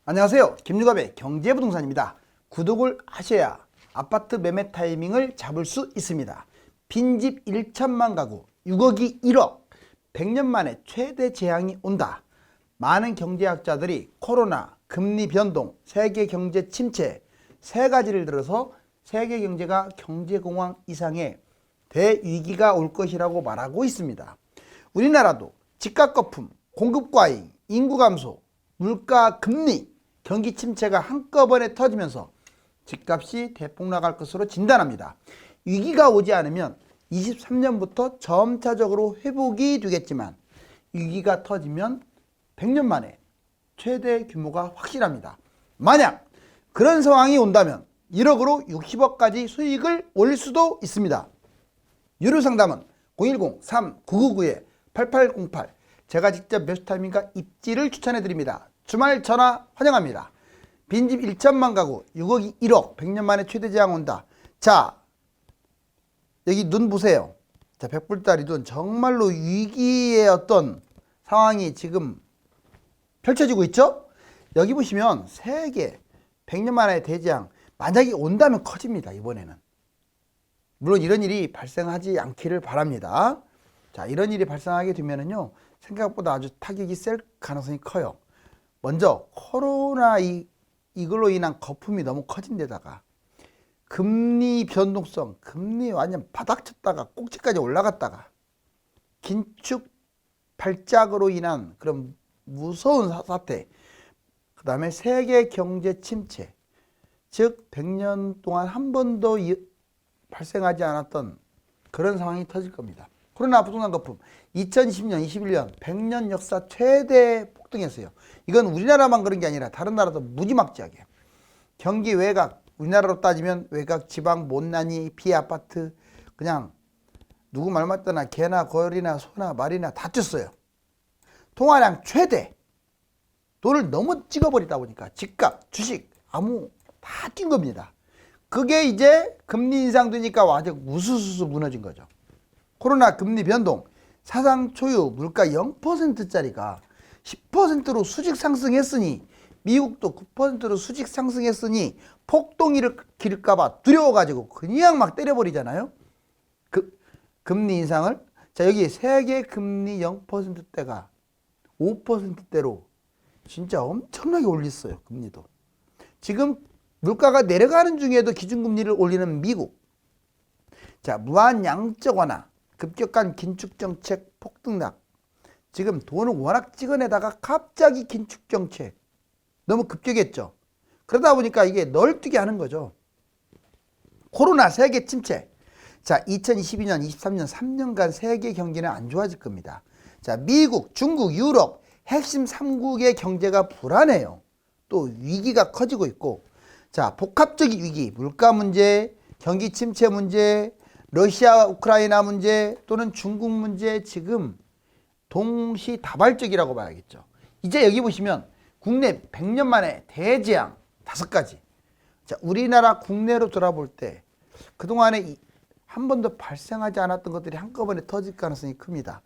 안녕하세요. 김유갑의 경제부동산입니다. 구독을 하셔야 아파트 매매 타이밍을 잡을 수 있습니다. 빈집 1천만 가구, 6억이 1억, 100년 만에 최대 재앙이 온다. 많은 경제학자들이 코로나, 금리 변동, 세계 경제 침체 세 가지를 들어서 세계 경제가 경제공황 이상의 대위기가 올 것이라고 말하고 있습니다. 우리나라도 집값 거품, 공급 과잉, 인구 감소, 물가 금리, 경기 침체가 한꺼번에 터지면서 집값이 대폭 나갈 것으로 진단합니다. 위기가 오지 않으면 23년부터 점차적으로 회복이 되겠지만 위기가 터지면 100년 만에 최대 규모가 확실합니다. 만약 그런 상황이 온다면 1억으로 60억까지 수익을 올릴 수도 있습니다. 유료 상담은 010-3999-8808 제가 직접 매수 타이밍과 입지를 추천해 드립니다. 주말 전화 환영합니다. 빈집 1천만 가구, 6억이 1억, 100년 만에 최대 재앙 온다. 자, 여기 눈 보세요. 자, 100불짜리 눈. 정말로 위기의 어떤 상황이 지금 펼쳐지고 있죠? 여기 보시면 세계 100년 만에 대재앙 만약에 온다면 커집니다. 이번에는. 물론 이런 일이 발생하지 않기를 바랍니다. 자, 이런 일이 발생하게 되면은요, 생각보다 아주 타격이 셀 가능성이 커요. 먼저 코로나 이걸로 인한 거품이 너무 커진 데다가 금리 변동성, 금리 완전 바닥 쳤다가 꼭지까지 올라갔다가 긴축 발작으로 인한 그런 무서운 사태, 그 다음에 세계 경제 침체, 즉 100년 동안 한 번도 발생하지 않았던 그런 상황이 터질 겁니다. 코로나 부동산 거품 2020년, 21년 100년 역사 최대 폭등했어요. 이건 우리나라만 그런 게 아니라 다른 나라도 무지막지하게. 경기 외곽, 우리나라로 따지면 외곽, 지방, 못난이, 피아파트 그냥 누구 말 맞다나 개나 거리나 소나 말이나 다 뛰었어요. 통화량 최대. 돈을 너무 찍어버리다 보니까 집값, 주식, 아무 다 뛴 겁니다. 그게 이제 금리 인상되니까 완전 우수수수 무너진 거죠. 코로나 금리 변동, 사상 초유 물가 0%짜리가 10%로 수직 상승했으니 미국도 9%로 수직 상승했으니 폭동이 일으킬까봐 두려워가지고 그냥 막 때려버리잖아요. 금리 인상을. 자, 여기 세계 금리 0%대가 5%대로 진짜 엄청나게 올렸어요. 금리도. 지금 물가가 내려가는 중에도 기준금리를 올리는 미국. 자, 무한 양적 완화, 급격한 긴축정책 폭등락. 지금 돈을 워낙 찍어내다가 갑자기 긴축정책 너무 급격했죠. 그러다 보니까 이게 널뛰게 하는 거죠. 코로나 세계 침체. 자, 2022년, 23년 3년간 세계 경기는 안 좋아질 겁니다. 자, 미국, 중국, 유럽 핵심 3국의 경제가 불안해요. 또 위기가 커지고 있고, 자, 복합적인 위기, 물가 문제, 경기 침체 문제, 러시아 우크라이나 문제 또는 중국 문제 지금 동시다발적이라고 봐야겠죠. 이제 여기 보시면 국내 100년 만에 대재앙 5가지. 자, 우리나라 국내로 돌아볼 때 그동안에 한 번도 발생하지 않았던 것들이 한꺼번에 터질 가능성이 큽니다.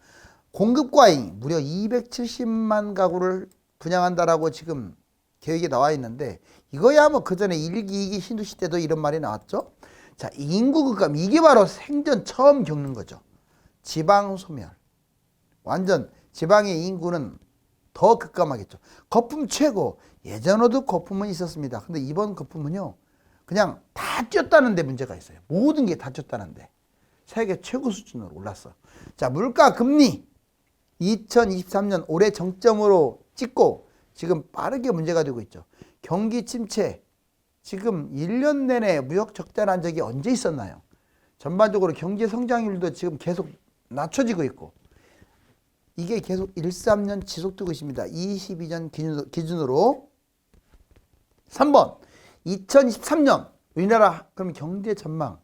공급 과잉 무려 270만 가구를 분양한다라고 지금 계획이 나와 있는데 이거야 뭐 그전에 1기, 2기 신도시 때도 이런 말이 나왔죠. 자, 인구 급감, 이게 바로 생전 처음 겪는 거죠. 지방 소멸. 완전 지방의 인구는 더 급감하겠죠. 거품 최고. 예전에도 거품은 있었습니다. 근데 이번 거품은요, 그냥 다 뛰었다는 데 문제가 있어요. 모든 게 다 뛰었다는데. 세계 최고 수준으로 올랐어. 자, 물가 금리. 2023년 올해 정점으로 찍고 지금 빠르게 문제가 되고 있죠. 경기 침체. 지금 1년 내내 무역 적자난 적이 언제 있었나요? 전반적으로 경제 성장률도 지금 계속 낮춰지고 있고 이게 계속 13년 지속되고 있습니다. 22년 기준으로. 3번 2023년 우리나라 그럼 경제 전망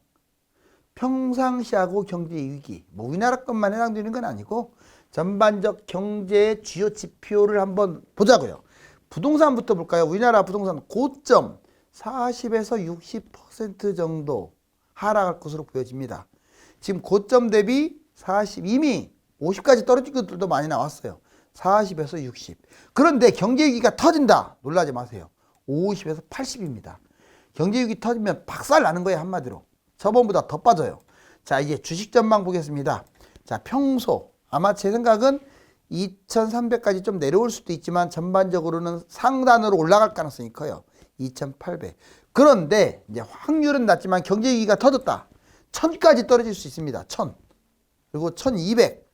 평상시하고 경제 위기 뭐 우리나라 것만 해당되는 건 아니고 전반적 경제의 주요 지표를 한번 보자고요. 부동산부터 볼까요? 우리나라 부동산 고점 40에서 60% 정도 하락할 것으로 보여집니다. 지금 고점 대비 40, 이미 50까지 떨어진 것들도 많이 나왔어요. 40에서 60. 그런데 경제위기가 터진다. 놀라지 마세요. 50에서 80입니다. 경제위기 터지면 박살 나는 거예요. 한마디로. 저번보다 더 빠져요. 자, 이제 주식 전망 보겠습니다. 자, 평소 아마 제 생각은 2300까지 좀 내려올 수도 있지만 전반적으로는 상단으로 올라갈 가능성이 커요. 2800. 그런데 이제 확률은 낮지만 경제위기가 터졌다. 1000까지 떨어질 수 있습니다. 1000. 그리고 1200.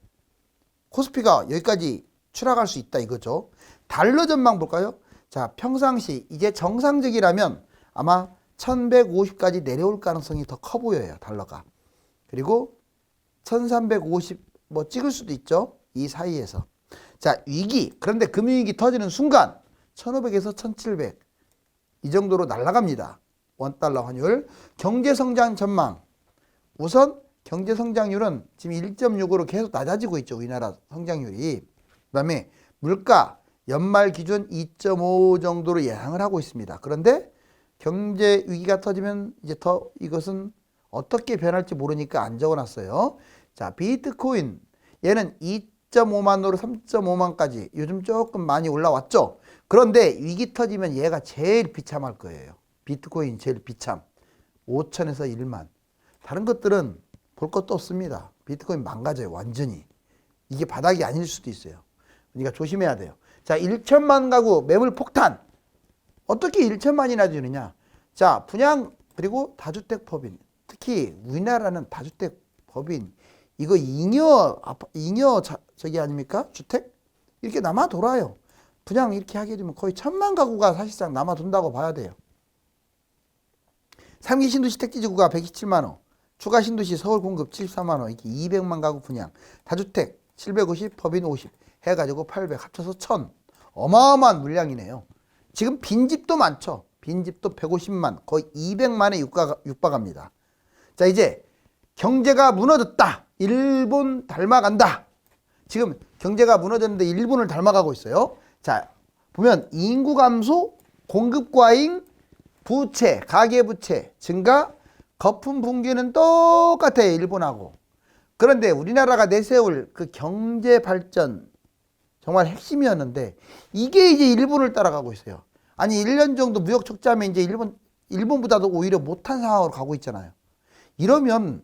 코스피가 여기까지 추락할 수 있다 이거죠. 달러 전망 볼까요? 자, 평상시 이제 정상적이라면 아마 1150까지 내려올 가능성이 더 커 보여요. 달러가. 그리고 1350 뭐 찍을 수도 있죠. 이 사이에서. 자, 위기. 그런데 금융위기 터지는 순간 1500에서 1700 이 정도로 날아갑니다. 원달러 환율. 경제성장 전망. 우선 경제성장률은 지금 1.6으로 계속 낮아지고 있죠. 우리나라 성장률이. 그 다음에 물가 연말 기준 2.5 정도로 예상을 하고 있습니다. 그런데 경제 위기가 터지면 이제 더 이것은 어떻게 변할지 모르니까 안 적어놨어요. 자, 비트코인 얘는 2.5만으로 3.5만까지 요즘 조금 많이 올라왔죠. 그런데 위기 터지면 얘가 제일 비참할 거예요. 비트코인 제일 비참. 5천에서 1만. 다른 것들은 볼 것도 없습니다. 비트코인 망가져요. 완전히. 이게 바닥이 아닐 수도 있어요. 그러니까 조심해야 돼요. 자, 1천만 가구 매물 폭탄. 어떻게 1천만이나 주느냐. 자, 분양 그리고 다주택 법인. 특히 우리나라는 다주택 법인. 이거 잉여 저기 아닙니까? 주택? 이렇게 남아 돌아요. 분양 이렇게 하게 되면 거의 1000만 가구가 사실상 남아 돈다고 봐야 돼요. 3기 신도시 택지지구가 127만 원. 추가 신도시 서울 공급 74만 원. 이렇게 200만 가구 분양. 다주택 750, 법인 50 해가지고 800 합쳐서 1000. 어마어마한 물량이네요. 지금 빈집도 많죠. 빈집도 150만 거의 200만에 육박합니다. 자, 이제 경제가 무너졌다. 일본 닮아간다. 지금 경제가 무너졌는데 일본을 닮아가고 있어요. 자, 보면 인구 감소, 공급 과잉, 부채, 가계부채 증가, 거품 붕괴는 똑같아요. 일본하고. 그런데 우리나라가 내세울 그 경제 발전 정말 핵심이었는데 이게 이제 일본을 따라가고 있어요. 아니 1년 정도 무역 적자면 이제 일본보다도 오히려 못한 상황으로 가고 있잖아요. 이러면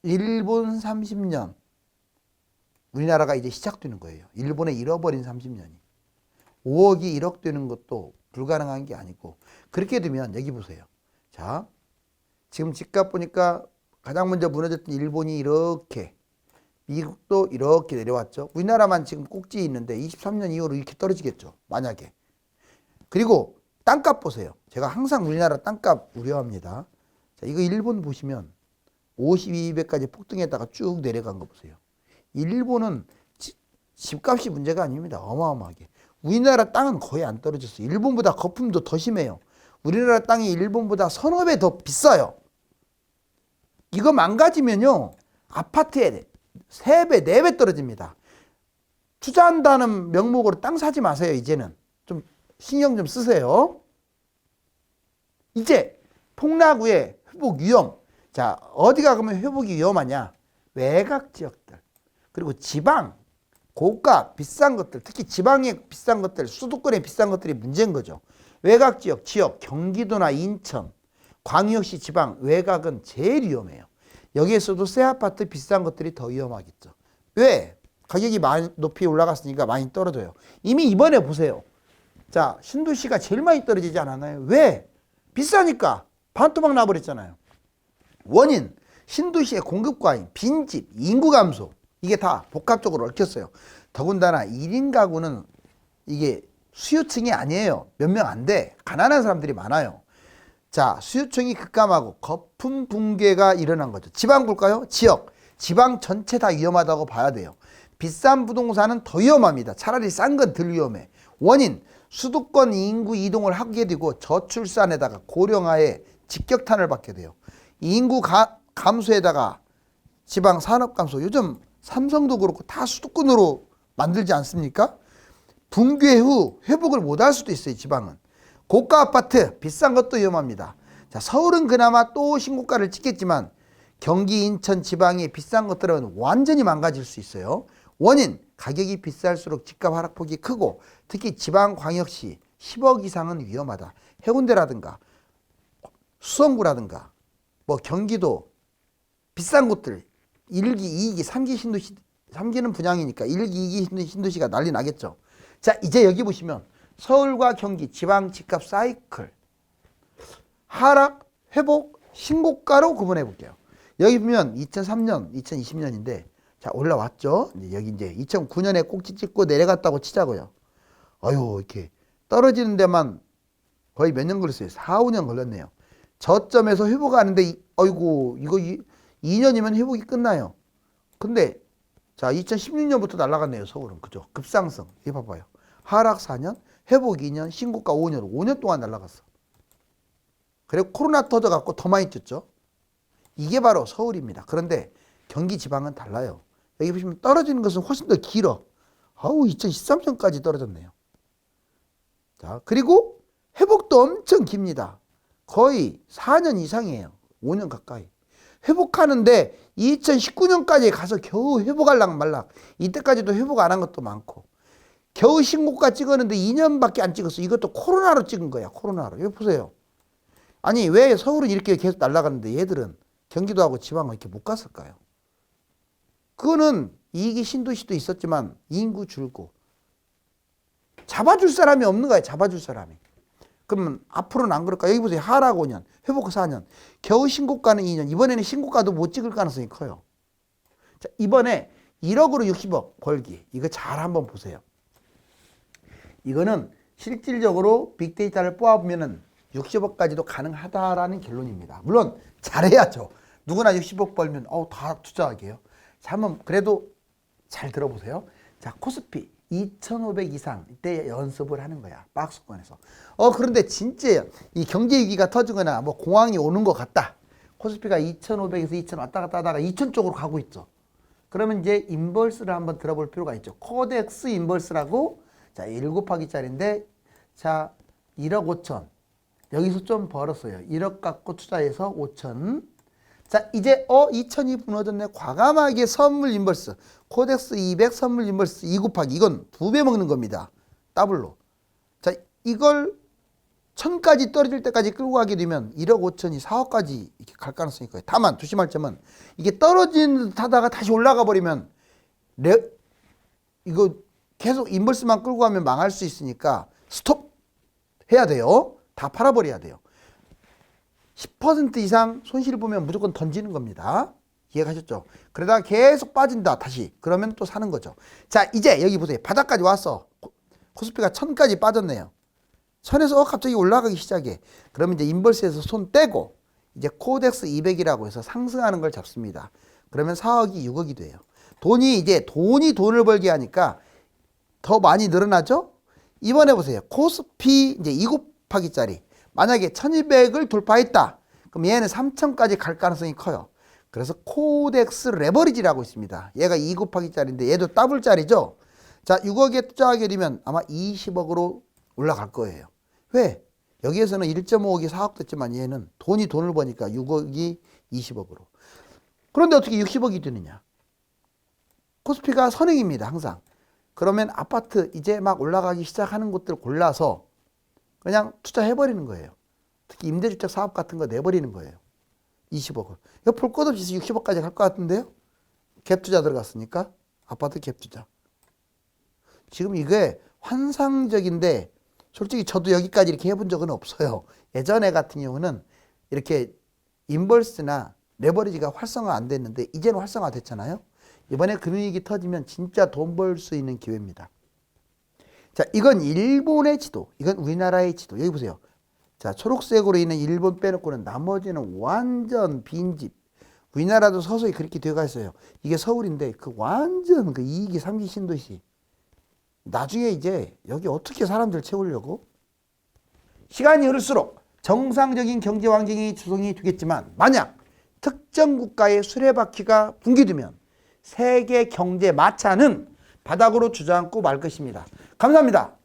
일본 30년 우리나라가 이제 시작되는 거예요. 일본에 잃어버린 30년이. 5억이 1억 되는 것도 불가능한 게 아니고 그렇게 되면 여기 보세요. 자, 지금 집값 보니까 가장 먼저 무너졌던 일본이 이렇게 미국도 이렇게 내려왔죠. 우리나라만 지금 꼭지에 있는데 23년 이후로 이렇게 떨어지겠죠. 만약에. 그리고 땅값 보세요. 제가 항상 우리나라 땅값 우려합니다. 자, 이거 일본 보시면 52배까지 폭등했다가 쭉 내려간 거 보세요. 일본은 집값이 문제가 아닙니다. 어마어마하게. 우리나라 땅은 거의 안 떨어졌어요. 일본보다 거품도 더 심해요. 우리나라 땅이 일본보다 서너 배 더 비싸요. 이거 망가지면요. 아파트에 3배, 4배 떨어집니다. 투자한다는 명목으로 땅 사지 마세요. 이제는. 좀 신경 좀 쓰세요. 이제 폭락 후에 회복 위험. 자, 어디가 그러면 회복이 위험하냐? 외곽 지역들. 그리고 지방, 고가, 비싼 것들. 특히 지방의 비싼 것들, 수도권의 비싼 것들이 문제인 거죠. 외곽 지역, 경기도나 인천, 광역시 지방, 외곽은 제일 위험해요. 여기에서도 새 아파트 비싼 것들이 더 위험하겠죠. 왜? 가격이 많이 높이 올라갔으니까 많이 떨어져요. 이미 이번에 보세요. 자, 신도시가 제일 많이 떨어지지 않았나요? 왜? 비싸니까 반토막 나버렸잖아요. 원인, 신도시의 공급 과잉, 빈집, 인구 감소. 이게 다 복합적으로 얽혔어요. 더군다나 1인 가구는 이게 수요층이 아니에요. 몇 명 안 돼. 가난한 사람들이 많아요. 자, 수요층이 급감하고 거품 붕괴가 일어난 거죠. 지방 볼까요? 지역. 지방 전체 다 위험하다고 봐야 돼요. 비싼 부동산은 더 위험합니다. 차라리 싼 건 덜 위험해. 원인, 수도권 인구 이동을 하게 되고 저출산에다가 고령화에 직격탄을 받게 돼요. 인구 감소에다가 지방 산업 감소. 요즘 삼성도 그렇고 다 수도권으로 만들지 않습니까? 붕괴 후 회복을 못할 수도 있어요. 지방은. 고가 아파트 비싼 것도 위험합니다. 자, 서울은 그나마 또 신고가를 찍겠지만 경기, 인천, 지방의 비싼 것들은 완전히 망가질 수 있어요. 원인, 가격이 비쌀수록 집값 하락폭이 크고 특히 지방광역시 10억 이상은 위험하다. 해운대라든가 수성구라든가 뭐 경기도 비싼 곳들 1기, 2기, 3기 신도시, 3기는 분양이니까 1기, 2기 신도시가 난리 나겠죠. 자, 이제 여기 보시면 서울과 경기 지방 집값 사이클 하락, 회복, 신고가로 구분해 볼게요. 여기 보면 2003년, 2020년인데 자, 올라왔죠. 이제 여기 이제 2009년에 꼭지 찍고 내려갔다고 치자고요. 아유, 이렇게 떨어지는 데만 거의 몇 년 걸렸어요. 4, 5년 걸렸네요. 저점에서 회복하는데 아이고, 이거 2년이면 회복이 끝나요. 근데 자, 2016년부터 날아갔네요. 서울은. 그죠? 급상승. 이 봐봐요. 하락 4년, 회복 2년, 신고가 5년. 5년 동안 날아갔어. 그리고 코로나 터져갖고 더 많이 뛰었죠. 이게 바로 서울입니다. 그런데 경기 지방은 달라요. 여기 보시면 떨어지는 것은 훨씬 더 길어. 아우, 2013년까지 떨어졌네요. 자, 그리고 회복도 엄청 깁니다. 거의 4년 이상이에요. 5년 가까이. 회복하는데 2019년까지 가서 겨우 회복할락 말락. 이때까지도 회복 안 한 것도 많고. 겨우 신고가 찍었는데 2년밖에 안 찍었어. 이것도 코로나로 찍은 거야. 코로나로. 여기 보세요. 아니, 왜 서울은 이렇게 계속 날아갔는데 얘들은 경기도하고 지방은 이렇게 못 갔을까요? 그거는 이익이 신도시도 있었지만 인구 줄고 잡아줄 사람이 없는 거예요. 잡아줄 사람이. 그러면 앞으로는 안 그럴까? 여기 보세요. 하락 5년, 회복 4년, 겨우 신고가는 2년. 이번에는 신고가도 못 찍을 가능성이 커요. 자, 이번에 1억으로 60억 벌기. 이거 잘 한번 보세요. 이거는 실질적으로 빅데이터를 뽑아보면은 60억까지도 가능하다라는 결론입니다. 물론 잘해야죠. 누구나 60억 벌면 다 투자하게요. 자, 한번 그래도 잘 들어보세요. 자, 코스피 2,500 이상 이때 연습을 하는 거야. 박스권에서. 그런데 진짜 이 경제 위기가 터지거나 뭐 공황이 오는 것 같다. 코스피가 2,500에서 2,000 왔다 갔다 하다가 2,000 쪽으로 가고 있죠. 그러면 이제 인버스를 한번 들어볼 필요가 있죠. 코덱스 인버스라고 자, 1 곱하기짜리인데 자, 1억 5천. 여기서 좀 벌었어요. 1억 갖고 투자해서 5천. 자, 이제 2천이 무너졌네. 과감하게 선물 인버스. 코덱스 200 선물 인버스 2 곱하기. 이건 2배 먹는 겁니다. 더블로. 자, 이걸 1000까지 떨어질 때까지 끌고 가게 되면 1억 5천이 4억까지 이렇게 갈 가능성이 있고요. 다만 조심할 점은 이게 떨어진 듯 하다가 다시 올라가 버리면 이거 계속 인버스만 끌고 가면 망할 수 있으니까 스톱 해야 돼요. 다 팔아버려야 돼요. 10% 이상 손실을 보면 무조건 던지는 겁니다. 이해가셨죠? 그러다가 계속 빠진다 다시. 그러면 또 사는 거죠. 자, 이제 여기 보세요. 바닥까지 왔어. 코스피가 1000까지 빠졌네요. 1000에서 갑자기 올라가기 시작해. 그러면 이제 인버스에서 손 떼고 이제 코덱스 200이라고 해서 상승하는 걸 잡습니다. 그러면 4억이 6억이 돼요. 돈이 돈을 벌게 하니까 더 많이 늘어나죠? 이번에 보세요. 코스피 이제 2 곱하기짜리. 만약에 1200을 돌파했다. 그럼 얘는 3000까지 갈 가능성이 커요. 그래서 코덱스 레버리지라고 있습니다. 얘가 2 곱하기짜리인데 얘도 더블짜리죠. 자, 6억에 투자하게 되면 아마 20억으로 올라갈 거예요. 왜? 여기에서는 1.5억이 4억 됐지만 얘는 돈을 버니까 6억이 20억으로. 그런데 어떻게 60억이 되느냐? 코스피가 선행입니다. 항상. 그러면 아파트 이제 막 올라가기 시작하는 곳들 골라서 그냥 투자해버리는 거예요. 특히 임대주택 사업 같은 거 내버리는 거예요. 20억을. 이거 볼 것 없이 60억까지 갈 것 같은데요? 갭 투자 들어갔으니까. 아파트 갭 투자. 지금 이게 환상적인데 솔직히 저도 여기까지 이렇게 해본 적은 없어요. 예전에 같은 경우는 이렇게 인버스나 레버리지가 활성화 안 됐는데 이제는 활성화 됐잖아요. 이번에 금융위기 터지면 진짜 돈 벌 수 있는 기회입니다. 자, 이건 일본의 지도, 이건 우리나라의 지도. 여기 보세요. 자, 초록색으로 있는 일본 빼놓고는 나머지는 완전 빈집. 우리나라도 서서히 그렇게 되어가 있어요. 이게 서울인데 그 완전 그 2기, 3기 신도시. 나중에 이제 여기 어떻게 사람들 채우려고? 시간이 흐를수록 정상적인 경제 환경이 조성이 되겠지만 만약 특정 국가의 수레바퀴가 붕괴되면 세계 경제 마차는 바닥으로 주저앉고 말 것입니다. 감사합니다.